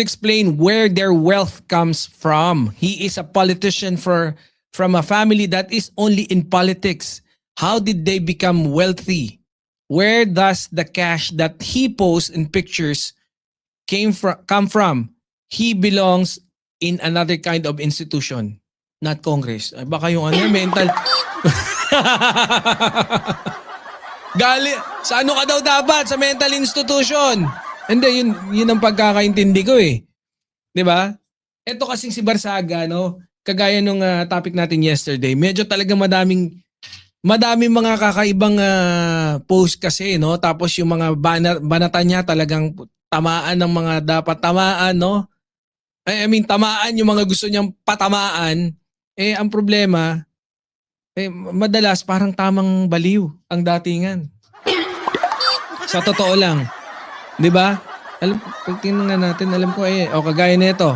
explain where their wealth comes from. He is a politician from a family that is only in politics. How did they become wealthy? Where does the cash that he posts in pictures come from? He belongs in another kind of institution, not Congress. Ay, baka yung ano, mental. Sa ano ka daw dapat? Sa mental institution. Hindi, yun ang pagkakaintindi ko eh. 'Di ba? Ito kasing si Barsaga, no? Kagaya nung topic natin yesterday, medyo talagang madaming mga kakaibang post kasi, no? Tapos yung mga banata niya talagang tamaan ng mga dapat tamaan, no? I mean, tamaan yung mga gusto niyang patamaan. Eh, ang problema, madalas parang tamang baliw ang datingan. Sa totoo lang. 'Di ba? Tingnan nga natin, alam ko o kagaya nito.